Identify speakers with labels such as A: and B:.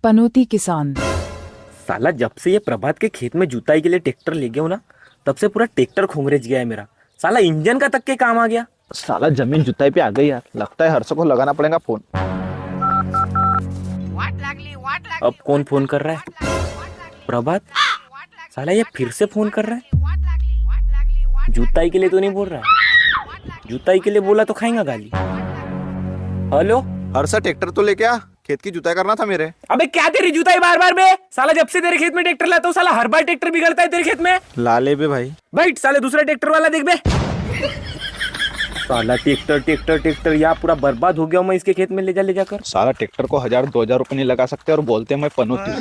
A: पनौती किसान।
B: साला जब से ये प्रभात के खेत में जुताई के लिए ट्रैक्टर ले गया हूं ना, तब से पूरा ट्रैक्टर खोंगरेज गया है मेरा। साला इंजन का तक के काम आ गया।
C: साला जमीन जुताई पे आ गई यार, लगता है हर्षो को लगाना पड़ेगा फोन।
B: अब कौन फोन कर रहा है? प्रभात? साला ये फिर से फोन कर रहा है। जुताई के लिए तो नहीं बोल रहा है, जुताई के लिए बोला तो खाएगा गाली। हेलो
C: हर्षा ट्रैक्टर तो लेके आ, खेत की जुताई करना था मेरे।
B: अबे क्या तेरी जुताई बार बार बे? साला जब से तेरे खेत में ट्रैक्टर लाता हूँ, साला हर बार ट्रैक्टर बिगड़ता है तेरे खेत में।
C: ला ले बे भाई।
B: बैठ, साले दूसरा ट्रैक्टर वाला देख बे। साला ट्रैक्टर ट्रैक्टर ट्रैक्टर, यहाँ पूरा बर्बाद हो गया हूँ मैं इसके खेत में ले जाकर।
C: साला ट्रैक्टर को 1000-2000 रुपए नहीं लगा सकते और बोलते हैं मैं पनौती।